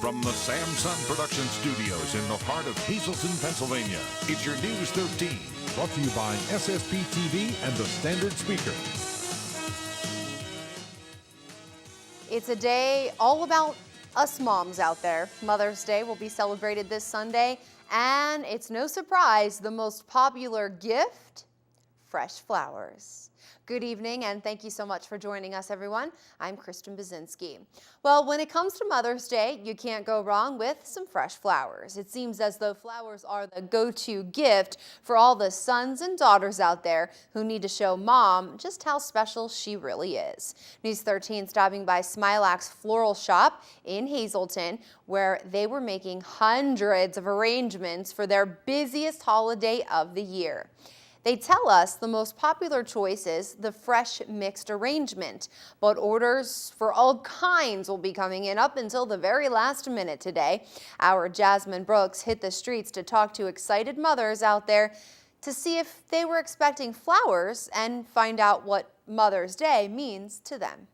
From the Samson Production Studios in the heart of Hazleton, Pennsylvania, it's your News 13. Brought to you by SSP TV and the Standard Speaker. It's a day all about us moms out there. Mother's Day will be celebrated this Sunday, and it's no surprise the most popular gift, fresh flowers. Good evening, and thank you so much for joining us, everyone. I'm Kristen Bazinski. Well, when it comes to Mother's Day, you can't go wrong with some fresh flowers. It seems as though flowers are the go-to gift for all the sons and daughters out there who need to show mom just how special she really is. News 13 stopping by Smilak's Floral Shop in Hazleton, where they were making hundreds of arrangements for their busiest holiday of the year. They tell us the most popular choice is the fresh mixed arrangement, but orders for all kinds will be coming in up until the very last minute today. Our Jasmine Brooks hit the streets to talk to excited mothers out there to see if they were expecting flowers and find out what Mother's Day means to them.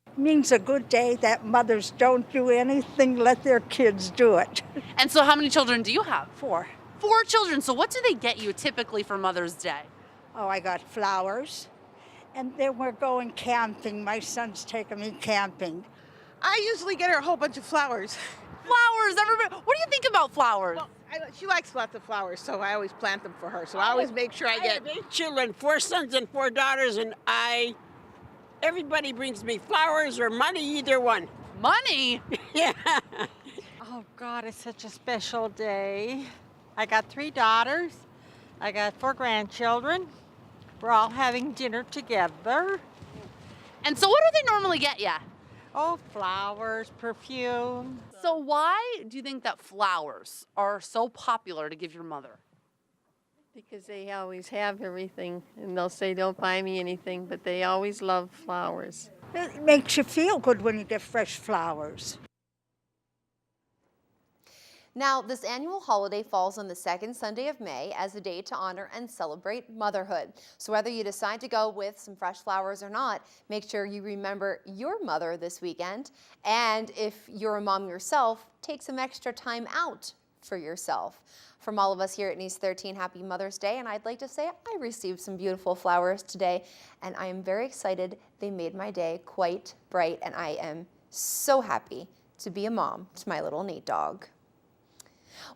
It means a good day that mothers don't do anything, let their kids do it. And so how many children do you have? 4. 4 children. So what do they get you typically for Mother's Day? Oh, I got flowers. And then we're going camping. My son's taking me camping. I usually get her a whole bunch of flowers. Flowers, everybody. What do you think about flowers? Well, she likes lots of flowers, so I always plant them for her. So I always make sure I get... have 8 children, 4 sons and 4 daughters, and everybody brings me flowers or money, either one. Money? Yeah. Oh God, it's such a special day. I got 3 daughters. I got 4 grandchildren. We're all having dinner together. And so what do they normally get you? Oh, flowers, perfume. So why do you think that flowers are so popular to give your mother? Because they always have everything, and they'll say, don't buy me anything, but they always love flowers. It makes you feel good when you get fresh flowers. Now, this annual holiday falls on the second Sunday of May as a day to honor and celebrate motherhood. So whether you decide to go with some fresh flowers or not, make sure you remember your mother this weekend. And if you're a mom yourself, take some extra time out for yourself. From all of us here at News 13, happy Mother's Day. And I'd like to say I received some beautiful flowers today, and I am very excited. They made my day quite bright, and I am so happy to be a mom to my little Nate dog.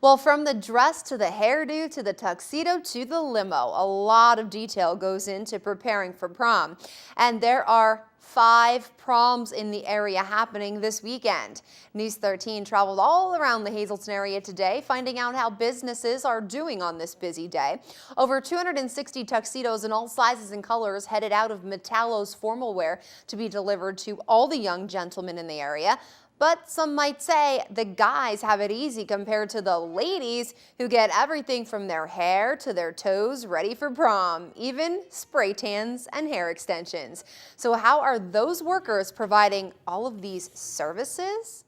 Well, from the dress to the hairdo to the tuxedo to the limo, a lot of detail goes into preparing for prom. And there are 5 proms in the area happening this weekend. News 13 traveled all around the Hazleton area today, finding out how businesses are doing on this busy day. Over 260 tuxedos in all sizes and colors headed out of Metallo's formal wear to be delivered to all the young gentlemen in the area. But some might say the guys have it easy compared to the ladies who get everything from their hair to their toes ready for prom, even spray tans and hair extensions. So how are those workers providing all of these services?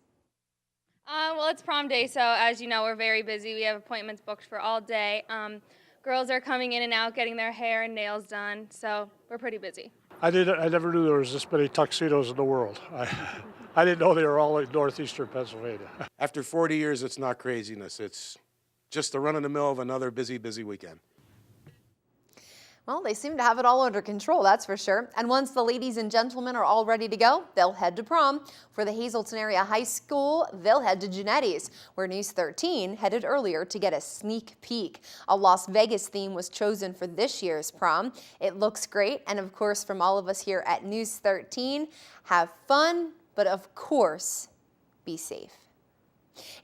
Well, it's prom day, so as you know, we're very busy. We have appointments booked for all day. Girls are coming in and out, getting their hair and nails done, so we're pretty busy. I never knew there was this many tuxedos in the world. I didn't know they were all in northeastern Pennsylvania. After 40 years, it's not craziness. It's just the run-of-the-mill of another busy weekend. Well, they seem to have it all under control, that's for sure. And once the ladies and gentlemen are all ready to go, they'll head to prom. For the Hazleton Area High School, they'll head to Genetti's, where News 13 headed earlier to get a sneak peek. A Las Vegas theme was chosen for this year's prom. It looks great, and of course, from all of us here at News 13, have fun, but of course, be safe.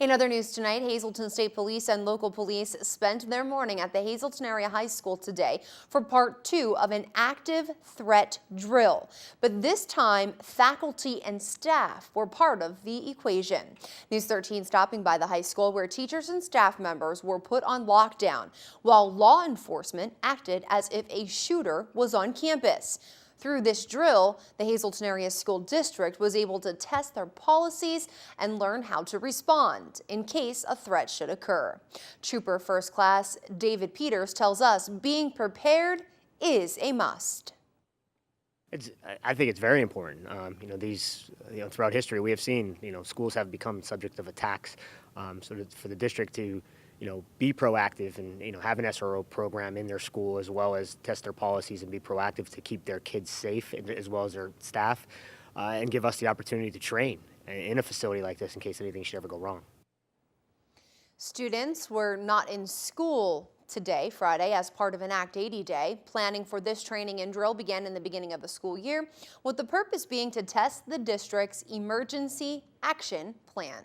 In other news tonight, Hazleton State Police and local police spent their morning at the Hazleton Area High School today for part 2 of an active threat drill. But this time, faculty and staff were part of the equation. News 13 stopping by the high school where teachers and staff members were put on lockdown, while law enforcement acted as if a shooter was on campus. Through this drill, the Hazleton Area School District was able to test their policies and learn how to respond in case a threat should occur. Trooper First Class David Peters tells us being prepared is a must. I think it's very important. Throughout history, we have seen, schools have become subject of attacks. For the district to, be proactive and, have an SRO program in their school, as well as test their policies and be proactive to keep their kids safe, as well as their staff, and give us the opportunity to train in a facility like this in case anything should ever go wrong. Students were not in school today, Friday, as part of an Act 80 day. Planning for this training and drill began in the beginning of the school year, with the purpose being to test the district's emergency action plan.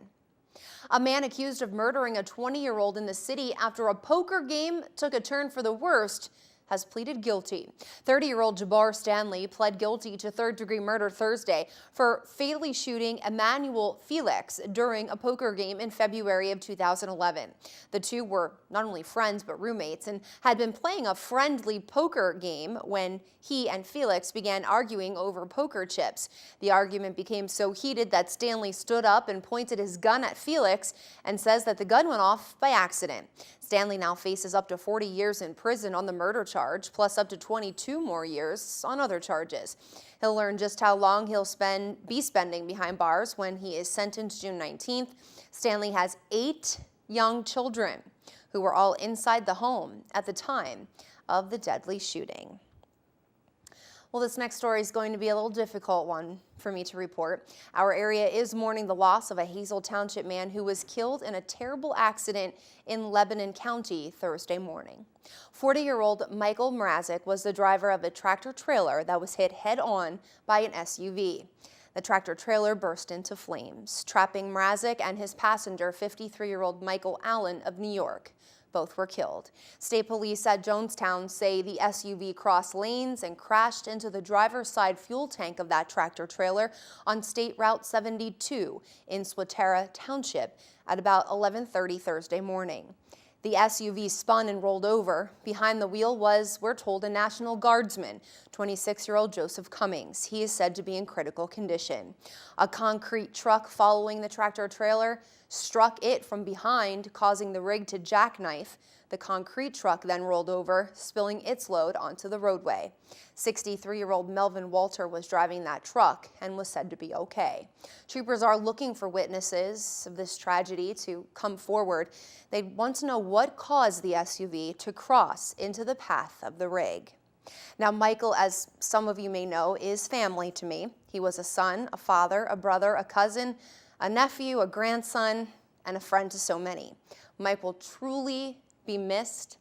A man accused of murdering a 20-year-old in the city after a poker game took a turn for the worst has pleaded guilty. 30-year-old Jabbar Stanley pled guilty to third-degree murder Thursday for fatally shooting Emmanuel Felix during a poker game in February of 2011. The two were not only friends but roommates and had been playing a friendly poker game when he and Felix began arguing over poker chips. The argument became so heated that Stanley stood up and pointed his gun at Felix and says that the gun went off by accident. Stanley now faces up to 40 years in prison on the murder charge, plus up to 22 more years on other charges. He'll learn just how long he'll be spending behind bars when he is sentenced June 19th. Stanley has 8 young children who were all inside the home at the time of the deadly shooting. Well, this next story is going to be a little difficult one for me to report. Our area is mourning the loss of a Hazel Township man who was killed in a terrible accident in Lebanon County Thursday morning. 40-year-old Michael Mrazek was the driver of a tractor-trailer that was hit head-on by an SUV. The tractor-trailer burst into flames, trapping Mrazek and his passenger, 53-year-old Michael Allen of New York. Both were killed. State police at Jonestown say the SUV crossed lanes and crashed into the driver's side fuel tank of that tractor trailer on State Route 72 in Swatara Township at about 11:30 Thursday morning. The SUV spun and rolled over. Behind the wheel was, we're told, a National Guardsman, 26-year-old Joseph Cummings. He is said to be in critical condition. A concrete truck following the tractor trailer struck it from behind, causing the rig to jackknife. The concrete truck then rolled over, spilling its load onto the roadway. 63-year-old Melvin Walter was driving that truck and was said to be okay. Troopers are looking for witnesses of this tragedy to come forward. They want to know what caused the SUV to cross into the path of the rig. Now, Michael, as some of you may know, is family to me. He was a son, a father, a brother, a cousin, a nephew, a grandson, and a friend to so many. Mike will truly be missed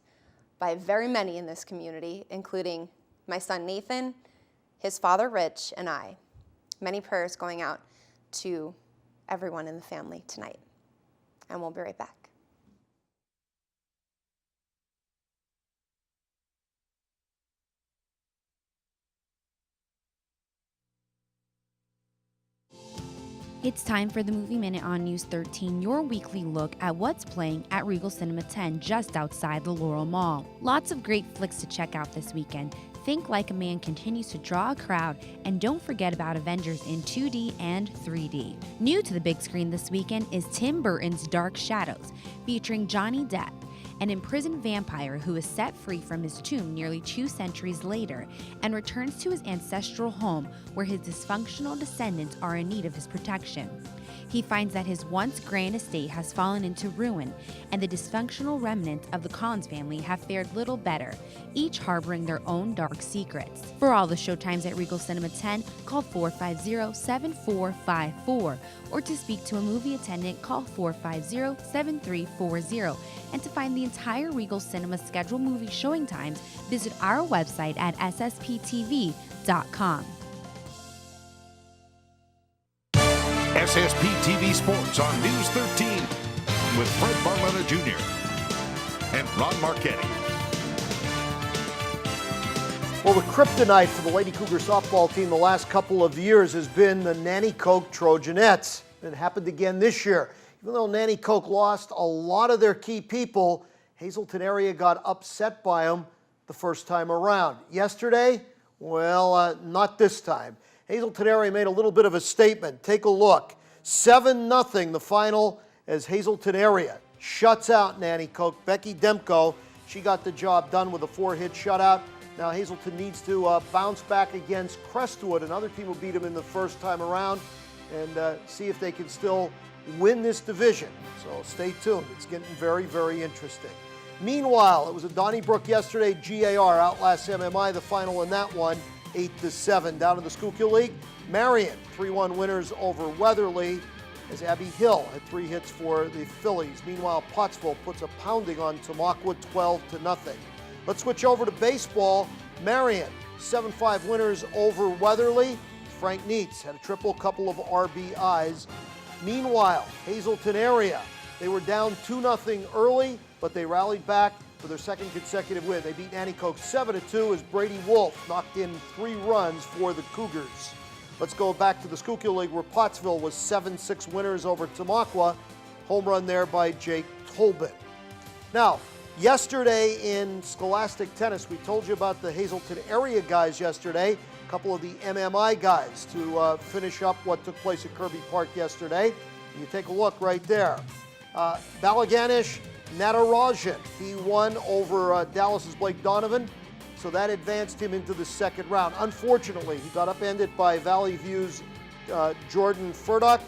by very many in this community, including my son Nathan, his father Rich, and I. Many prayers going out to everyone in the family tonight. And we'll be right back. It's time for the Movie Minute on News 13, your weekly look at what's playing at Regal Cinema 10 just outside the Laurel Mall. Lots of great flicks to check out this weekend. Think Like a Man continues to draw a crowd, and don't forget about Avengers in 2D and 3D. New to the big screen this weekend is Tim Burton's Dark Shadows, featuring Johnny Depp, an imprisoned vampire who is set free from his tomb nearly 2 centuries later and returns to his ancestral home where his dysfunctional descendants are in need of his protection. He finds that his once grand estate has fallen into ruin, and the dysfunctional remnants of the Collins family have fared little better, each harboring their own dark secrets. For all the showtimes at Regal Cinema 10, call 450-7454, or to speak to a movie attendant, call 450-7340. And to find the entire Regal Cinema scheduled movie showing times, visit our website at ssptv.com. SSP TV Sports on News 13 with Fred Barletta Jr. and Ron Marchetti. Well, the kryptonite for the Lady Cougar softball team the last couple of years has been the Nanticoke Trojanettes. It happened again this year. Even though Nanticoke lost a lot of their key people, Hazleton area got upset by them the first time around. Yesterday, well, not this time. Hazleton area made a little bit of a statement. Take a look. 7-0 the final as Hazleton area shuts out Nanticoke. Becky Demko, she got the job done with a 4-hit shutout. Now Hazelton needs to bounce back against Crestwood, another team who beat them in the first time around, and see if they can still win this division. So stay tuned. It's getting very, very interesting. Meanwhile, it was a Donnybrook yesterday. GAR outlasts MMI, the final in that one, 8-7. Down in the Schuylkill League, Marion, 3-1 winners over Weatherly, as Abbey Hill had 3 hits for the Phillies. Meanwhile, Pottsville puts a pounding on Tamaqua, 12-0. Let's switch over to baseball. Marion, 7-5 winners over Weatherly. Frank Neitz had a triple, couple of RBIs. Meanwhile, Hazelton area, they were down 2-0 early, but they rallied back for their second consecutive win. They beat Nanticoke 7-2 as Brady Wolf knocked in 3 runs for the Cougars. Let's go back to the Schuylkill League, where Pottsville was 7-6 winners over Tamaqua. Home run there by Jake Tolbin. Now, yesterday in Scholastic Tennis, we told you about the Hazelton area guys yesterday, a couple of the MMI guys to finish up what took place at Kirby Park yesterday. You take a look right there. Balaganish Natarajan, he won over Dallas's Blake Donovan, so that advanced him into the second round. Unfortunately, he got upended by Valley View's Jordan Furdock,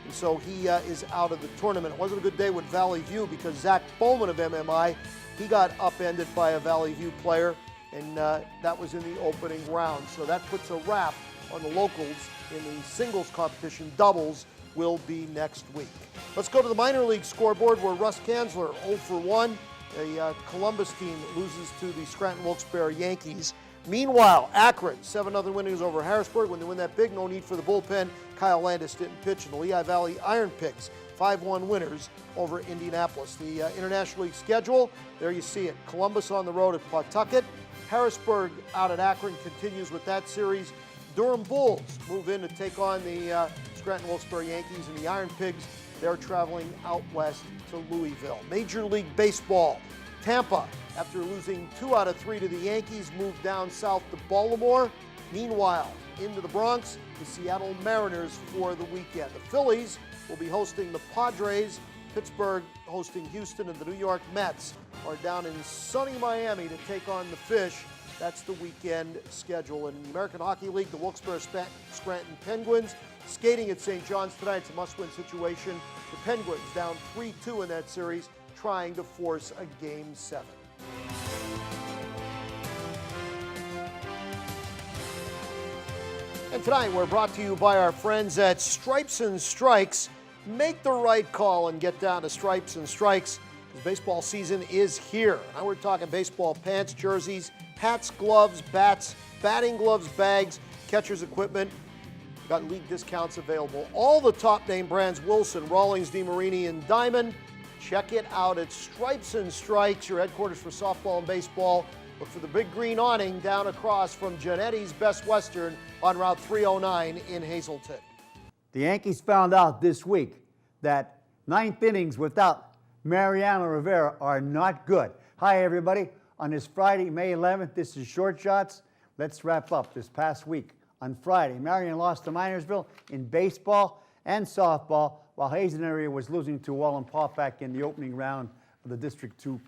and so he is out of the tournament. It wasn't a good day with Valley View because Zach Bowman of MMI, he got upended by a Valley View player, and that was in the opening round. So that puts a wrap on the locals in the singles competition. Doubles will be next week. Let's go to the minor league scoreboard, where Russ Kanzler 0-for-1. A Columbus team loses to the Scranton Wilkes-Barre Yankees. Meanwhile, Akron, 7-0 winnings over Harrisburg. When they win that big, no need for the bullpen. Kyle Landis didn't pitch, and the Lehigh Valley Iron Pigs, 5-1 winners over Indianapolis. The International League schedule, there you see it. Columbus on the road at Pawtucket. Harrisburg out at Akron continues with that series. Durham Bulls move in to take on the Scranton Wilkes-Barre Yankees, and the Iron Pigs, they're traveling out west to Louisville. Major League Baseball. Tampa, after losing 2 out of 3 to the Yankees, moved down south to Baltimore. Meanwhile, into the Bronx, the Seattle Mariners for the weekend. The Phillies will be hosting the Padres. Pittsburgh hosting Houston, and the New York Mets are down in sunny Miami to take on the Fish. That's the weekend schedule. In the American Hockey League, the Wilkes-Barre Scranton Penguins skating at St. John's tonight. It's a must-win situation. The Penguins down 3-2 in that series, trying to force a Game 7. And tonight we're brought to you by our friends at Stripes and Strikes. Make the right call and get down to Stripes and Strikes, because baseball season is here. Now we're talking baseball pants, jerseys, hats, gloves, bats, batting gloves, bags, catcher's equipment. We've got league discounts available. All the top name brands, Wilson, Rawlings, DeMarini, and Diamond. Check it out at Stripes and Strikes, your headquarters for softball and baseball. Look for the big green awning down across from Gianetti's Best Western on Route 309 in Hazelton. The Yankees found out this week that 9th innings without Mariano Rivera are not good. Hi, everybody. On this Friday, May 11th, this is Short Shots. Let's wrap up this past week. On Friday, Marion lost to Minersville in baseball and softball, while Hazen area was losing to Wallenpaupack in the opening round of the District 2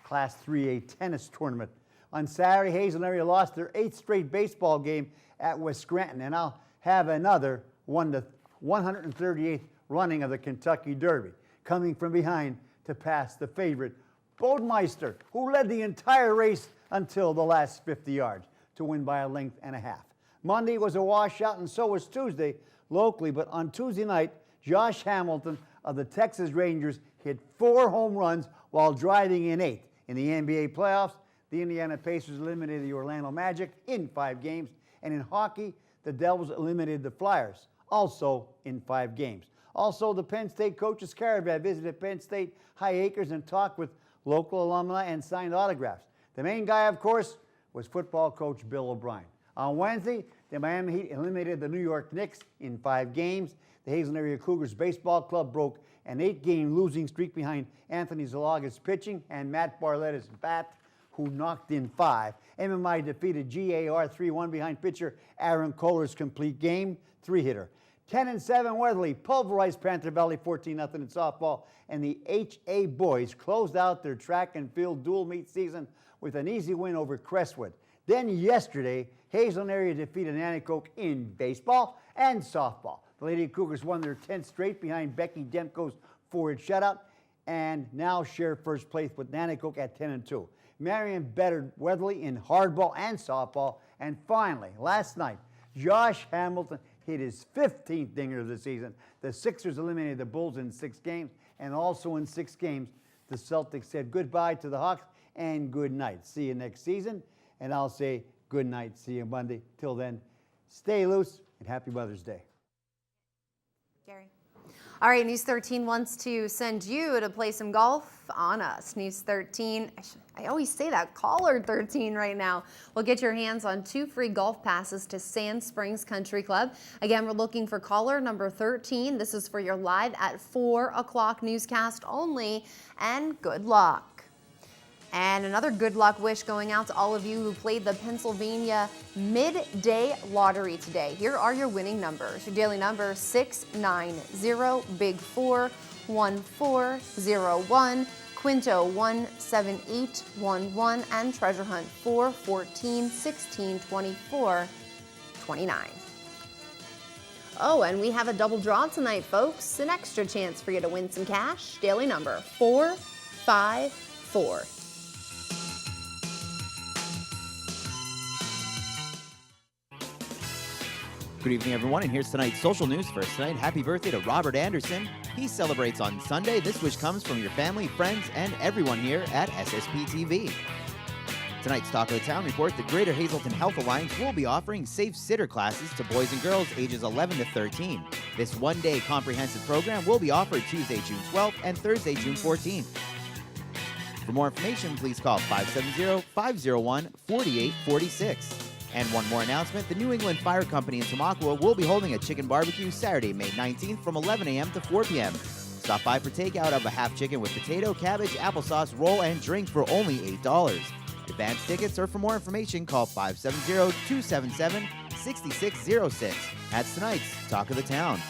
Class 3A tennis tournament. On Saturday, Hazen area lost their 8th straight baseball game at West Scranton, and I'll have another 138th running of the Kentucky Derby, coming from behind to pass the favorite Bodemeister, who led the entire race until the last 50 yards to win by a length and a half. Monday was a washout, and so was Tuesday locally, but on Tuesday night, Josh Hamilton of the Texas Rangers hit 4 home runs while driving in 8. In the NBA playoffs, the Indiana Pacers eliminated the Orlando Magic in 5 games, and in hockey, the Devils eliminated the Flyers, also in 5 games. Also, the Penn State Coaches Caravan visited Penn State High Acres and talked with local alumni and signed autographs. The main guy, of course, was football coach Bill O'Brien. On Wednesday, the Miami Heat eliminated the New York Knicks in 5 games. The Hazen Area Cougars Baseball Club broke an 8-game losing streak behind Anthony Zalaga's pitching and Matt Barletta's bat, who knocked in 5. MMI defeated GAR 3-1 behind pitcher Aaron Kohler's complete game 3-hitter. 10-7 Weatherly pulverized Panther Valley 14-0 in softball, and the HA boys closed out their track and field dual meet season with an easy win over Crestwood. Then yesterday, Hazelton area defeated Nanticoke in baseball and softball. The Lady Cougars won their 10th straight behind Becky Demko's forward shutout and now share first place with Nanticoke at 10-2. Marion bettered Weatherly in hardball and softball. And finally, last night, Josh Hamilton hit his 15th dinger of the season. The Sixers eliminated the Bulls in 6 games, and also in 6 games, the Celtics said goodbye to the Hawks and good night. See you next season, and I'll say good night. See you Monday. Till then, stay loose and happy Mother's Day. Gary. All right, News 13 wants to send you to play some golf on us. News 13, I always say that, caller 13 right now. Will get your hands on 2 free golf passes to Sand Springs Country Club. Again, we're looking for caller number 13. This is for your live at 4 o'clock newscast only, and good luck. And another good luck wish going out to all of you who played the Pennsylvania Midday Lottery today. Here are your winning numbers. Your daily number 690, Big 4 1401, Quinto 17811, and Treasure Hunt 4 14 16 24 29. Oh, and we have a double draw tonight, folks. An extra chance for you to win some cash. Daily number 454. Good evening, everyone, and here's tonight's social news. First tonight, happy birthday to Robert Anderson. He celebrates on Sunday. This wish comes from your family, friends, and everyone here at SSP TV. Tonight's Talk of the Town report, the Greater Hazelton Health Alliance will be offering safe sitter classes to boys and girls ages 11 to 13. This one-day comprehensive program will be offered Tuesday, June 12th and Thursday, June 14th. For more information, please call 570-501-4846. And one more announcement, the New England Fire Company in Tamaqua will be holding a chicken barbecue Saturday, May 19th from 11 a.m. to 4 p.m. Stop by for takeout of a half chicken with potato, cabbage, applesauce, roll, and drink for only $8. Advance tickets, or for more information, call 570-277-6606. That's tonight's Talk of the Town.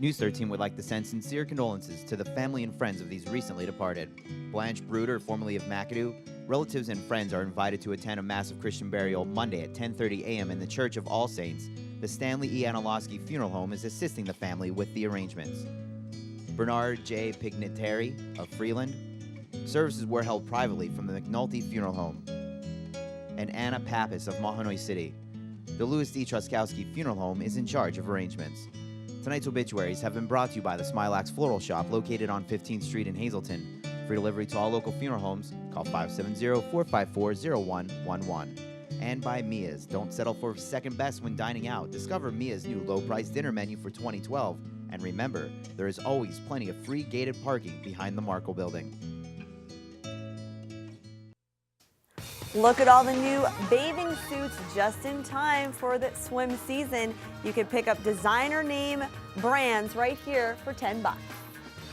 News 13 would like to send sincere condolences to the family and friends of these recently departed. Blanche Bruder, formerly of McAdoo, relatives and friends are invited to attend a massive Christian burial Monday at 10:30 a.m. in the Church of All Saints. The Stanley E. Anilowski Funeral Home is assisting the family with the arrangements. Bernard J. Pignatari of Freeland. Services were held privately from the McNulty Funeral Home. And Anna Pappas of Mahanoy City. The Louis D. Truskowski Funeral Home is in charge of arrangements. Tonight's obituaries have been brought to you by the Smilax Floral Shop located on 15th Street in Hazelton. For delivery to all local funeral homes, call 570-454-0111. And by Mia's. Don't settle for second best when dining out. Discover Mia's new low-price dinner menu for 2012. And remember, there is always plenty of free gated parking behind the Markle Building. Look at all the new bathing suits just in time for the swim season. You can pick up designer name brands right here for $10.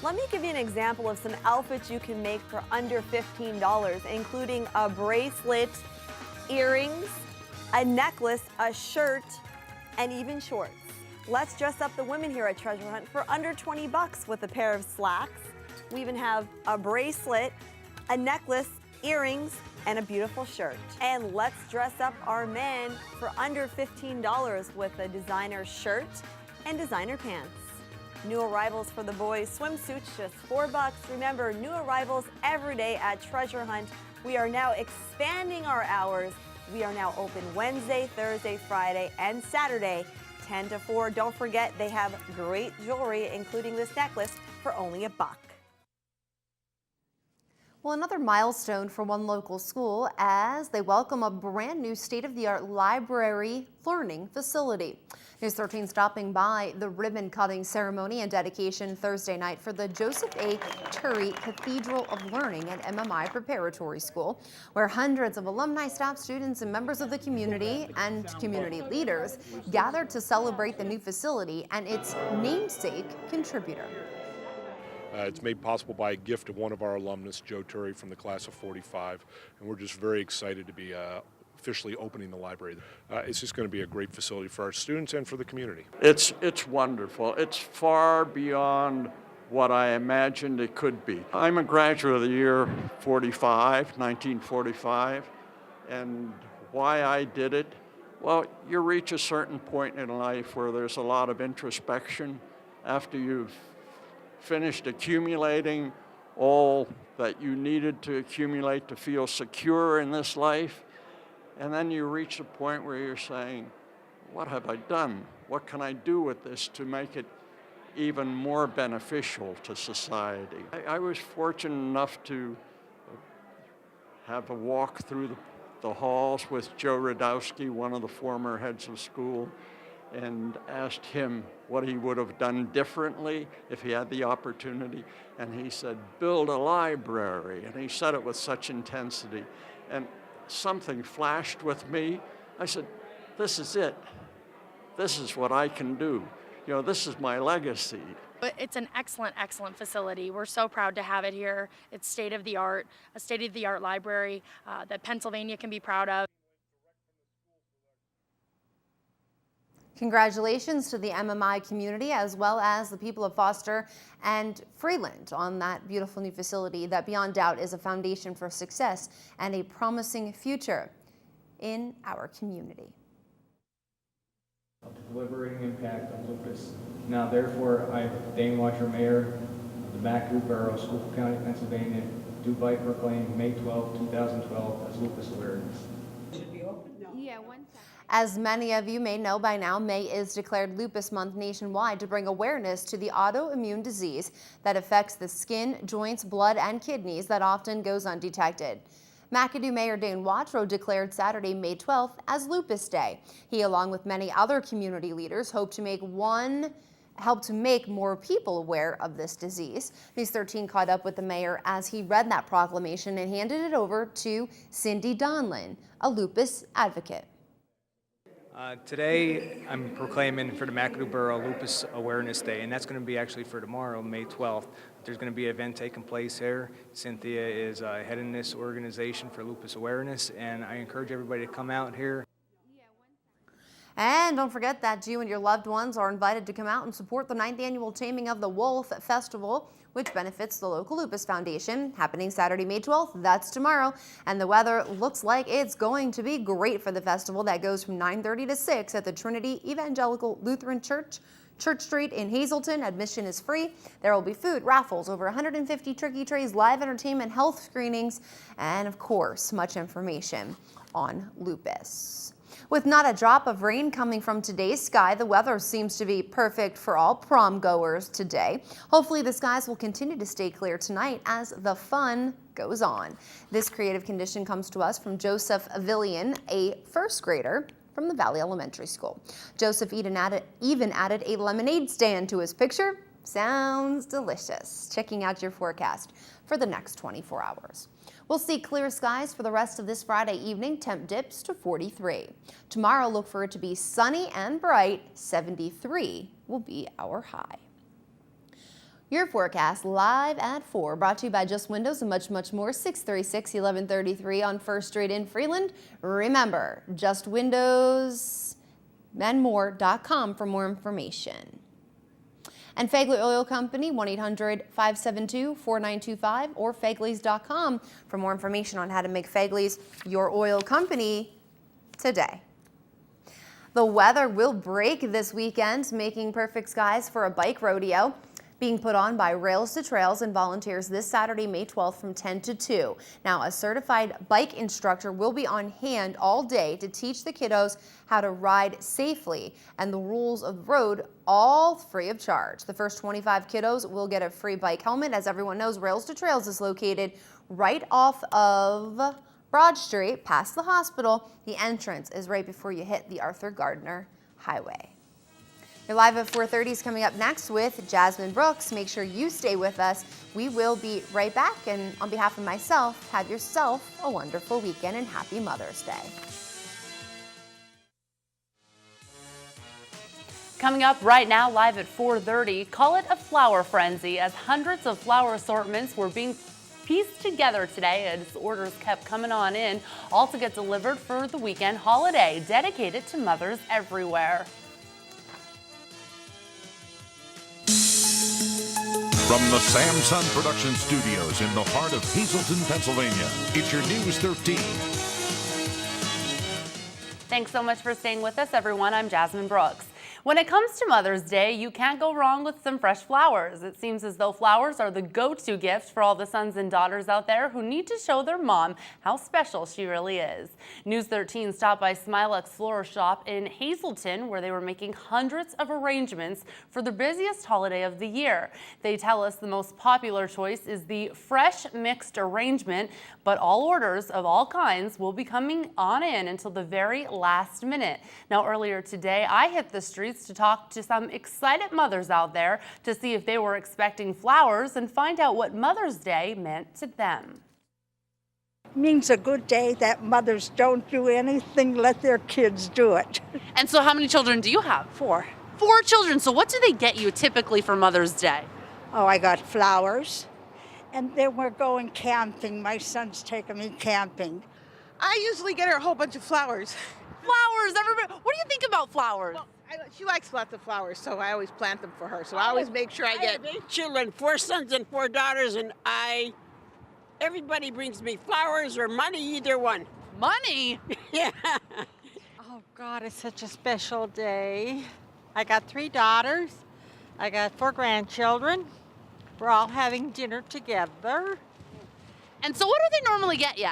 Let me give you an example of some outfits you can make for under $15, including a bracelet, earrings, a necklace, a shirt, and even shorts. Let's dress up the women here at Treasure Hunt for under $20 with a pair of slacks. We even have a bracelet, a necklace, earrings, and a beautiful shirt. And let's dress up our men for under $15 with a designer shirt and designer pants. New arrivals for the boys, swimsuits just $4. Remember, new arrivals every day at Treasure Hunt. We are now expanding our hours. We are now open Wednesday, Thursday, Friday, and Saturday, 10 to 4. Don't forget, they have great jewelry, including this necklace, for only $1. Well, another milestone for one local school as they welcome a brand new state-of-the-art library learning facility. News 13 stopping by the ribbon cutting ceremony and dedication Thursday night for the Joseph A. Turry Cathedral of Learning at MMI Preparatory School, where hundreds of alumni, staff, students, and members of the community and community leaders gathered to celebrate the new facility and its namesake contributor. It's made possible by a gift of one of our alumnus, Joe Turry, from the class of 45, and we're just very excited to be officially opening the library. It's just going to be a great facility for our students and for the community. It's wonderful. It's far beyond what I imagined it could be. I'm a graduate of the year 1945, and why I did it? Well, you reach a certain point in life where there's a lot of introspection after you've finished accumulating all that you needed to accumulate to feel secure in this life. And then you reach a point where you're saying, what have I done? What can I do with this to make it even more beneficial to society? I was fortunate enough to have a walk through the halls with Joe Radowski, one of the former heads of school, and asked him what he would have done differently if he had the opportunity. And he said, build a library. And he said it with such intensity. And something flashed with me. I said, this is it. This is what I can do. You know, this is my legacy. But it's an excellent, excellent facility. We're so proud to have it here. It's state-of-the-art, a state-of-the-art library that Pennsylvania can be proud of. Congratulations to the MMI community as well as the people of Foster and Freeland on that beautiful new facility that beyond doubt is a foundation for success and a promising future in our community. The deliberating impact of lupus. Now therefore, I, Dane Watcher, Mayor of the McAdoo Borough, Schuylkill County, Pennsylvania, do by proclaim May 12, 2012 as Lupus Awareness. As many of you may know by now, May is declared Lupus Month nationwide to bring awareness to the autoimmune disease that affects the skin, joints, blood, and kidneys that often goes undetected. McAdoo Mayor Dane Watrow declared Saturday, May 12th as Lupus Day. He, along with many other community leaders, help to make more people aware of this disease. News 13 caught up with the mayor as he read that proclamation and handed it over to Cindy Donlin, a lupus advocate. Today, I'm proclaiming for the McAdoo Borough Lupus Awareness Day, and that's going to be actually for tomorrow, May 12th. There's going to be an event taking place here. Cynthia is heading this organization for lupus awareness, and I encourage everybody to come out here. And don't forget that you and your loved ones are invited to come out and support the 9th annual Taming of the Wolf Festival, which benefits the local Lupus Foundation, happening Saturday, May 12th. That's tomorrow. And the weather looks like it's going to be great for the festival that goes from 9:30 to 6 at the Trinity Evangelical Lutheran Church, Church Street in Hazleton. Admission is free. There will be food, raffles, over 150 turkey trays, live entertainment, health screenings, and of course, much information on lupus. With not a drop of rain coming from today's sky, the weather seems to be perfect for all prom goers today. Hopefully the skies will continue to stay clear tonight as the fun goes on. This creative condition comes to us from Joseph Avillian, a first grader from the Valley Elementary School. Joseph even added a lemonade stand to his picture. Sounds delicious. Checking out your forecast for the next 24 hours. We'll see clear skies for the rest of this Friday evening. Temp dips to 43. Tomorrow, look for it to be sunny and bright. 73 will be our high. Your forecast live at 4, brought to you by Just Windows and much, much more. 636-1133 on First Street in Freeland. Remember, Just Windows and more.com for more information. And Fagley Oil Company, 1-800-572-4925 or Fagleys.com for more information on how to make Fagleys your oil company today. The weather will break this weekend, making perfect skies for a bike rodeo being put on by Rails to Trails and volunteers this Saturday, May 12th from 10 to 2. Now, a certified bike instructor will be on hand all day to teach the kiddos how to ride safely and the rules of the road, all free of charge. The first 25 kiddos will get a free bike helmet. As everyone knows, Rails to Trails is located right off of Broad Street, past the hospital. The entrance is right before you hit the Arthur Gardner Highway. Your Live at 4:30 is coming up next with Jasmine Brooks. Make sure you stay with us. We will be right back. And on behalf of myself, have yourself a wonderful weekend and happy Mother's Day. Coming up right now, live at 4:30, call it a flower frenzy as hundreds of flower assortments were being pieced together today as orders kept coming on in, all to get delivered for the weekend holiday dedicated to mothers everywhere. From the Samson Production Studios in the heart of Hazleton, Pennsylvania, it's your News 13. Thanks so much for staying with us, everyone. I'm Jasmine Brooks. When it comes to Mother's Day, you can't go wrong with some fresh flowers. It seems as though flowers are the go-to gift for all the sons and daughters out there who need to show their mom how special she really is. News 13 stopped by Smilex Floral Shop in Hazleton, where they were making hundreds of arrangements for the busiest holiday of the year. They tell us the most popular choice is the fresh mixed arrangement, but all orders of all kinds will be coming on in until the very last minute. Now, earlier today, I hit the streets to talk to some excited mothers out there to see if they were expecting flowers and find out what Mother's Day meant to them. It means a good day that mothers don't do anything, let their kids do it. And so how many children do you have? 4. 4 children. So what do they get you typically for Mother's Day? Oh, I got flowers. And then we're going camping. My son's taking me camping. I usually get her a whole bunch of flowers. Flowers, everybody. What do you think about flowers? Well, she likes lots of flowers, so I always plant them for her. So I always make sure I get. have 8 children, 4 sons and 4 daughters, and everybody brings me flowers or money, either one. Money? Yeah. Oh God, it's such a special day. I got 3 daughters. I got 4 grandchildren. We're all having dinner together. And so what do they normally get you?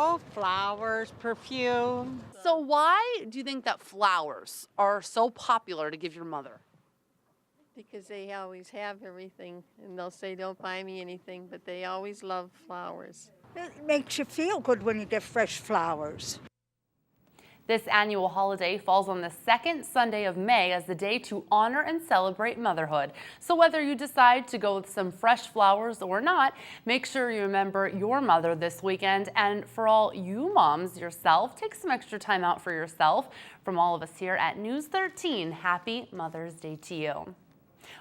Oh, flowers, perfume. So why do you think that flowers are so popular to give your mother? Because they always have everything, and they'll say, don't buy me anything, but they always love flowers. It makes you feel good when you get fresh flowers. This annual holiday falls on the second Sunday of May as the day to honor and celebrate motherhood. So whether you decide to go with some fresh flowers or not, make sure you remember your mother this weekend. And for all you moms yourself, take some extra time out for yourself. From all of us here at News 13, happy Mother's Day to you.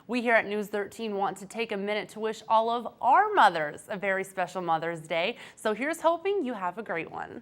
We here at News 13 want to take a minute to wish all of our mothers a very special Mother's Day. So here's hoping you have a great one.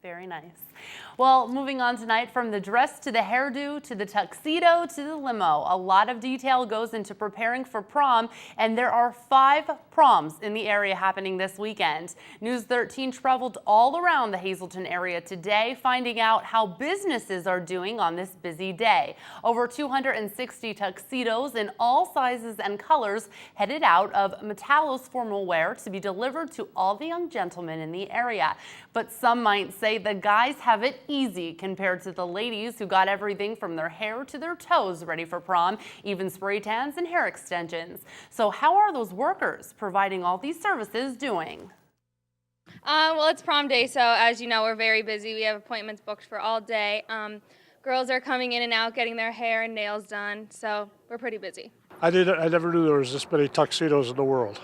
Very nice. Well, moving on tonight, from the dress to the hairdo to the tuxedo to the limo, a lot of detail goes into preparing for prom, and there are 5 proms in the area happening this weekend. News 13 traveled all around the Hazleton area today, finding out how businesses are doing on this busy day. Over 260 tuxedos in all sizes and colors headed out of Metallo's formal wear to be delivered to all the young gentlemen in the area. But some might say the guys have it easy compared to the ladies who got everything from their hair to their toes ready for prom, even spray tans and hair extensions. So how are those workers providing all these services doing? Well, it's prom day, so as you know, we're very busy. We have appointments booked for all day. Girls are coming in and out, getting their hair and nails done, so we're pretty busy. I never knew there was this many tuxedos in the world.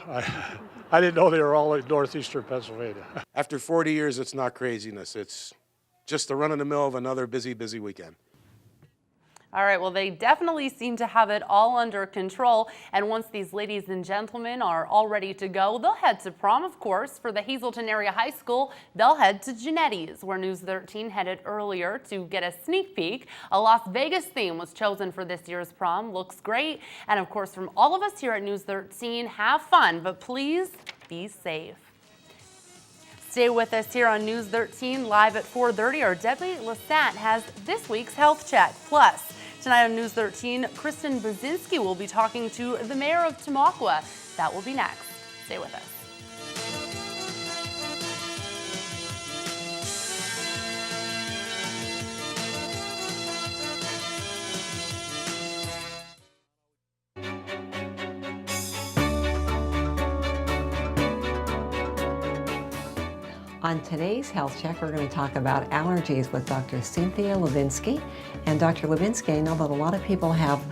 I didn't know they were all in northeastern Pennsylvania. After 40 years, it's not craziness. It's just the run in the mill of another busy weekend. All right, well, they definitely seem to have it all under control. And once these ladies and gentlemen are all ready to go, they'll head to prom, of course. For the Hazleton Area High School, they'll head to Genetti's, where News 13 headed earlier to get a sneak peek. A Las Vegas theme was chosen for this year's prom. Looks great. And of course, from all of us here at News 13, have fun, but please be safe. Stay with us here on News 13 live at 4:30. Our Debbie Lassat has this week's health check. Plus, tonight on News 13, Kristen Brzezinski will be talking to the mayor of Tamaqua. That will be next. Stay with us. On today's Health Check, we're going to talk about allergies with Dr. Cynthia Levinsky. And Dr. Levinsky, I know that a lot of people have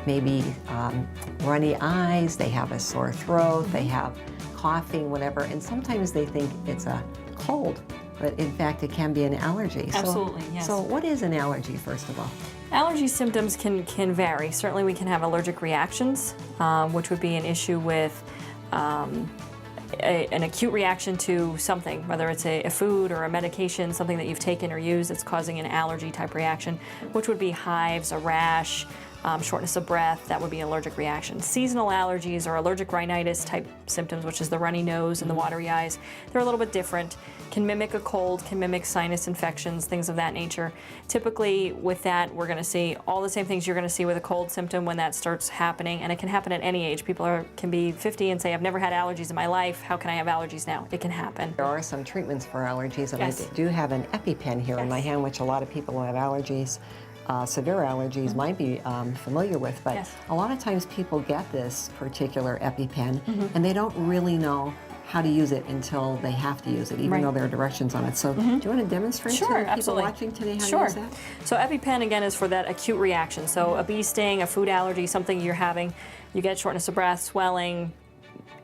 maybe runny eyes, they have a sore throat, they have coughing, whatever, and sometimes they think it's a cold, but in fact it can be an allergy. Absolutely, yes. So what is an allergy, first of all? Allergy symptoms can vary. Certainly we can have allergic reactions, which would be an issue with an acute reaction to something, whether it's a food or a medication, something that you've taken or used that's causing an allergy type reaction, which would be hives, a rash, shortness of breath. That would be an allergic reaction. Seasonal allergies or allergic rhinitis type symptoms, which is the runny nose and the watery eyes, they're a little bit different. Can mimic a cold, can mimic sinus infections, things of that nature. Typically with that, we're going to see all the same things you're going to see with a cold symptom when that starts happening, and it can happen at any age. People can be 50 and say, I've never had allergies in my life, how can I have allergies now? It can happen. There are some treatments for allergies, and Yes. I do have an EpiPen here in my hand, which a lot of people who have allergies, severe allergies, might be familiar with, but Yes. a lot of times people get this particular EpiPen and they don't really know how to use it until they have to use it, even Right. though there are directions on it. So do you want to demonstrate to Sure, people absolutely. watching today how Sure. to use that? So EpiPen, again, is for that acute reaction. So a bee sting, a food allergy, something you're having, you get shortness of breath, swelling,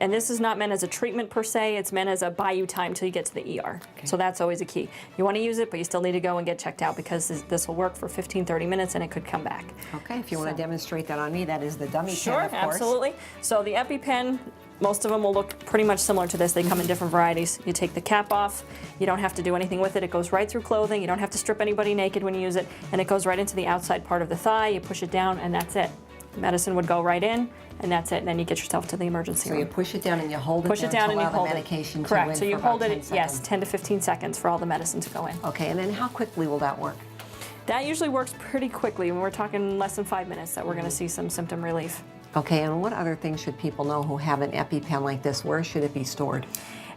and this is not meant as a treatment per se, it's meant as a buy you time till you get to the ER. So that's always a key. You want to use it, but you still need to go and get checked out because this will work for 15, 30 minutes and it could come back. Okay, if you want to demonstrate that on me, that is the dummy Sure, pen, of course. absolutely. So the EpiPen, most of them will look pretty much similar to this. They come in different varieties. You take the cap off, you don't have to do anything with it. It goes right through clothing. You don't have to strip anybody naked when you use it, and it goes right into the outside part of the thigh. You push it down, and that's it. Medicine would go right in, and that's it. And then you get yourself to the emergency room. So you push it down and you hold it Push there it down to and you allow hold the it. medication to Correct. go in So you for about hold 10 it, yes, seconds. 10 to 15 seconds for all the medicine to go in. Okay, and then how quickly will that work? That usually works pretty quickly. When we're talking less than 5 minutes, that we're going to see some symptom relief. Okay, and what other things should people know who have an EpiPen like this? Where should it be stored?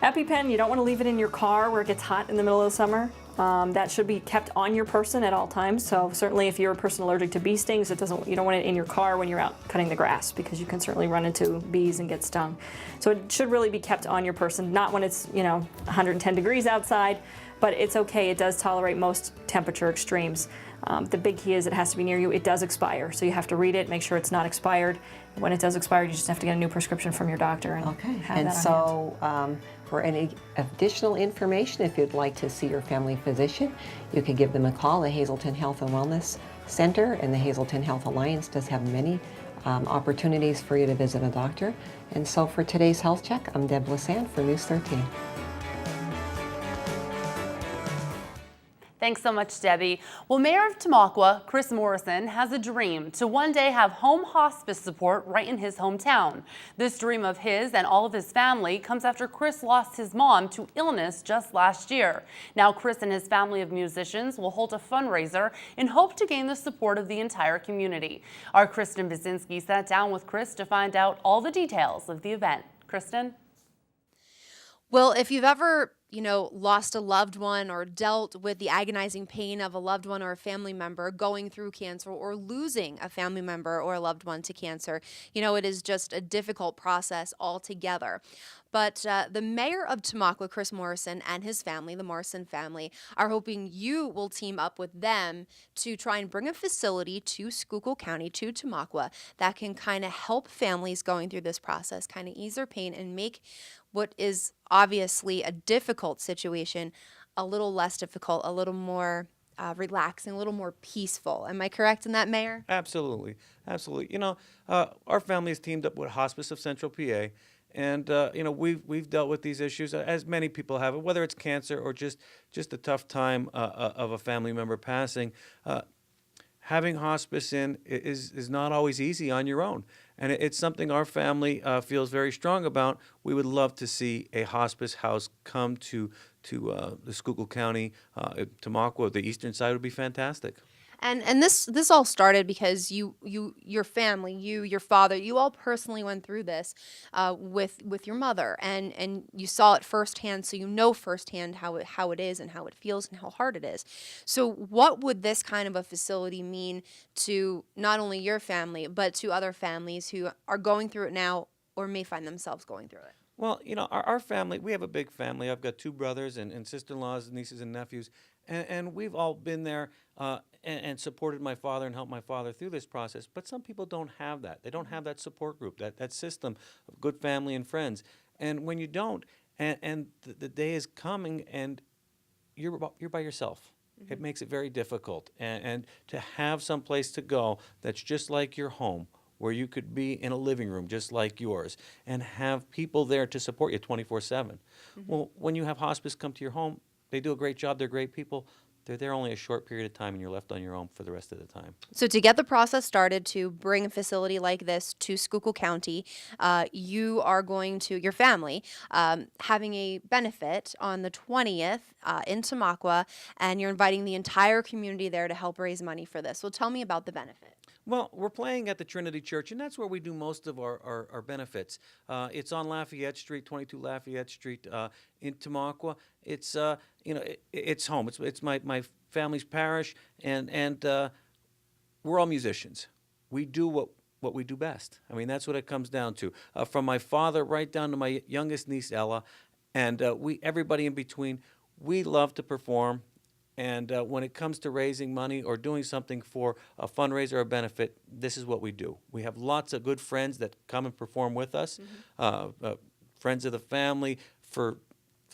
EpiPen, you don't want to leave it in your car where it gets hot in the middle of the summer. That should be kept on your person at all times. So certainly if you're a person allergic to bee stings, you don't want it in your car when you're out cutting the grass because you can certainly run into bees and get stung. So it should really be kept on your person, not when it's 110 degrees outside, but it's okay. It does tolerate most temperature extremes. The big key is it has to be near you. It does expire, so you have to read it, make sure it's not expired. When it does expire, you just have to get a new prescription from your doctor and have And that on hand. so for any additional information, if you'd like to see your family physician, you could give them a call. The Hazleton Health and Wellness Center and the Hazleton Health Alliance does have many opportunities for you to visit a doctor. And so for today's Health Check, I'm Deb Lassand for News 13. Thanks so much, Debbie. Well, Mayor of Tamaqua, Chris Morrison, has a dream to one day have home hospice support right in his hometown. This dream of his and all of his family comes after Chris lost his mom to illness just last year. Now, Chris and his family of musicians will hold a fundraiser in hope to gain the support of the entire community. Our Kristen Basinski sat down with Chris to find out all the details of the event. Kristen? Well, if you've ever lost a loved one or dealt with the agonizing pain of a loved one or a family member going through cancer or losing a family member or a loved one to cancer. It is just a difficult process altogether. But the mayor of Tamaqua, Chris Morrison, and his family, the Morrison family, are hoping you will team up with them to try and bring a facility to Schuylkill County, to Tamaqua, that can kind of help families going through this process, kind of ease their pain and make what is obviously a difficult situation a little less difficult, a little more relaxing, a little more peaceful. Am I correct in that, Mayor? Absolutely. Absolutely. Our family has teamed up with Hospice of Central PA. And we've dealt with these issues as many people have, whether it's cancer or just a tough time of a family member passing. Having hospice is not always easy on your own, and it's something our family feels very strong about. We would love to see a hospice house come to the Schuylkill County, Tamaqua. The eastern side would be fantastic. And this all started because your family, your father, you all personally went through this with your mother, and you saw it firsthand, so you know firsthand how it is and how it feels and how hard it is. So what would this kind of a facility mean to not only your family, but to other families who are going through it now or may find themselves going through it? Well, our family, we have a big family. I've got 2 brothers and sister-in-laws, nieces and nephews, and we've all been there and supported my father and helped my father through this process. But some people don't have that. They don't have that support group, that system of good family and friends. And when you don't, and the day is coming and you're by yourself, it makes it very difficult. And to have some place to go that's just like your home, where you could be in a living room just like yours and have people there to support you 24/7. Well, when you have hospice come to your home, they do a great job. They're great people. They're there only a short period of time, and you're left on your own for the rest of the time. So to get the process started to bring a facility like this to Schuylkill County, you are going to, your family, having a benefit on the 20th in Tamaqua, and you're inviting the entire community there to help raise money for this. So tell me about the benefit. Well, we're playing at the Trinity Church, and that's where we do most of our benefits. It's on Lafayette Street, 22 Lafayette Street in Tamaqua. It's it's home. It's my family's parish, and we're all musicians. We do what we do best. I mean, that's what it comes down to. From my father right down to my youngest niece Ella, and everybody in between. We love to perform. And when it comes to raising money or doing something for a fundraiser or a benefit, this is what we do. We have lots of good friends that come and perform with us, friends of the family for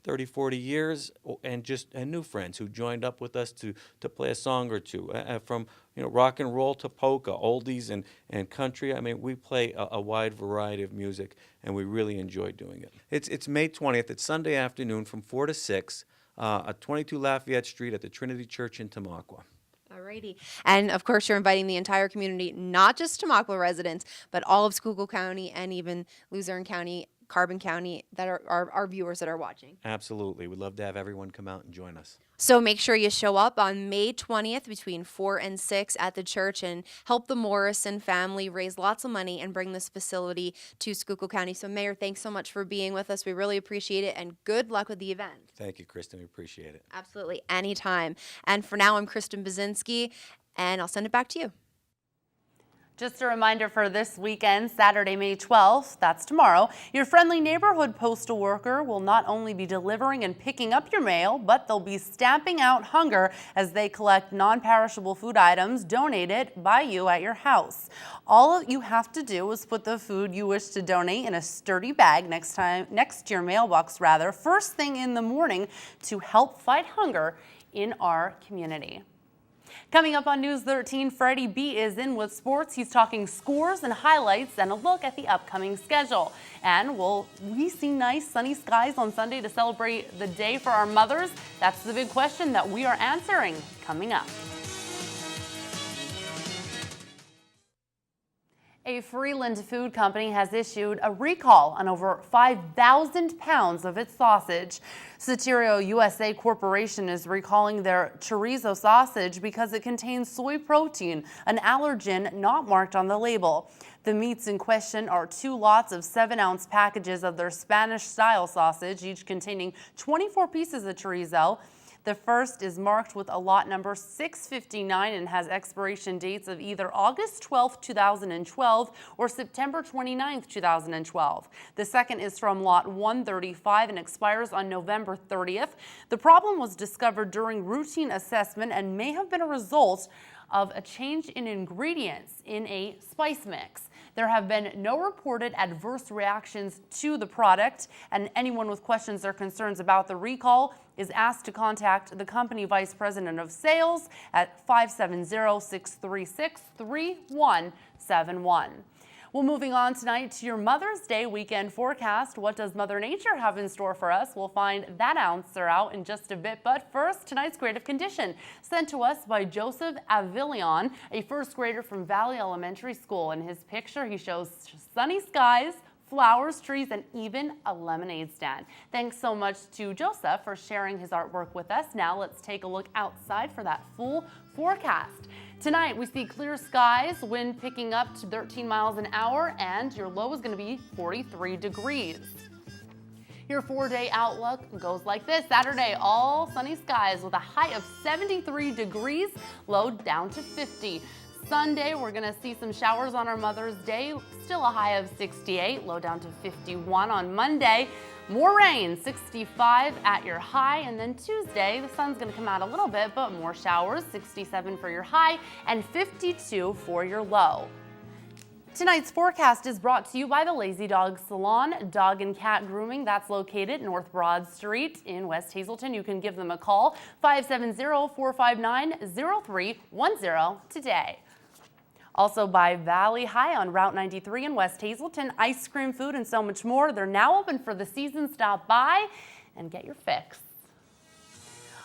30, 40 years, and new friends who joined up with us to play a song or two. From rock and roll to polka, oldies and country. I mean, we play a wide variety of music, and we really enjoy doing it. It's May 20th. It's Sunday afternoon from 4 to 6. At 22 Lafayette Street at the Trinity Church in Tamaqua. Alrighty. And of course, you're inviting the entire community, not just Tamaqua residents, but all of Schuylkill County and even Luzerne County, Carbon County, that are our viewers that are watching. Absolutely. We'd love to have everyone come out and join us. So make sure you show up on May 20th between 4 and 6 at the church and help the Morrison family raise lots of money and bring this facility to Schuylkill County. So Mayor, thanks so much for being with us. We really appreciate it, and good luck with the event. Thank you, Kristen. We appreciate it. Absolutely. Anytime. And for now, I'm Kristen Bazinski, and I'll send it back to you. Just a reminder for this weekend, Saturday, May 12th, that's tomorrow, your friendly neighborhood postal worker will not only be delivering and picking up your mail, but they'll be stamping out hunger as they collect non-perishable food items donated by you at your house. All you have to do is put the food you wish to donate in a sturdy bag next to your mailbox, first thing in the morning to help fight hunger in our community. Coming up on News 13, Freddie B is in with sports. He's talking scores and highlights and a look at the upcoming schedule. And will we see nice sunny skies on Sunday to celebrate the day for our mothers? That's the big question that we are answering coming up. A Freeland food company has issued a recall on over 5,000 pounds of its sausage. Soterio USA Corporation is recalling their chorizo sausage because it contains soy protein, an allergen not marked on the label. The meats in question are 2 lots of 7-ounce packages of their Spanish-style sausage, each containing 24 pieces of chorizo. The first is marked with a lot number 659 and has expiration dates of either August 12, 2012 or September 29, 2012. The second is from lot 135 and expires on November 30th. The problem was discovered during routine assessment and may have been a result of a change in ingredients in a spice mix. There have been no reported adverse reactions to the product, and anyone with questions or concerns about the recall is asked to contact the company vice president of sales at 570-636-3171. Well, moving on tonight to your Mother's Day weekend forecast. What does Mother Nature have in store for us? We'll find that answer out in just a bit. But first, tonight's creative condition sent to us by Joseph Avilion, a first grader from Valley Elementary School. In his picture, he shows sunny skies, flowers, trees, and even a lemonade stand. Thanks so much to Joseph for sharing his artwork with us. Now let's take a look outside for that full forecast. Tonight we see clear skies, wind picking up to 13 miles an hour, and your low is going to be 43 degrees. Your 4-day outlook goes like this. Saturday, all sunny skies with a high of 73 degrees, low down to 50. Sunday, we're going to see some showers on our Mother's Day, still a high of 68, low down to 51 on Monday. More rain, 65 at your high, and then Tuesday, the sun's going to come out a little bit, but more showers, 67 for your high and 52 for your low. Tonight's forecast is brought to you by the Lazy Dog Salon, Dog and Cat Grooming. That's located North Broad Street in West Hazelton. You can give them a call, 570-459-0310 today. Also by Valley High on Route 93 in West Hazelton, ice cream, food, and so much more. They're now open for the season. Stop by and get your fix.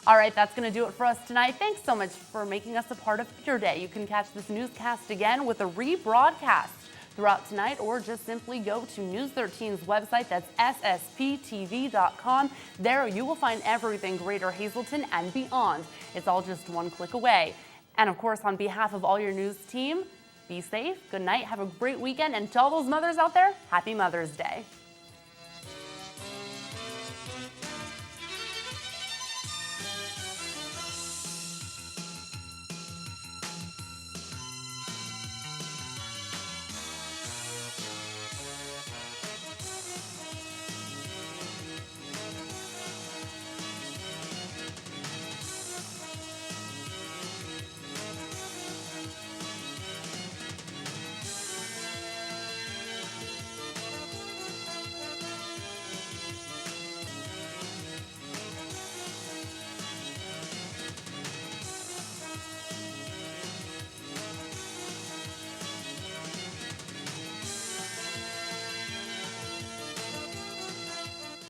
All right, that's going to do it for us tonight. Thanks so much for making us a part of your day. You can catch this newscast again with a rebroadcast throughout tonight, or just simply go to News 13's website. That's ssptv.com. There you will find everything Greater Hazelton and beyond. It's all just one click away. And of course, on behalf of all your news team, be safe, good night, have a great weekend, and to all those mothers out there, happy Mother's Day.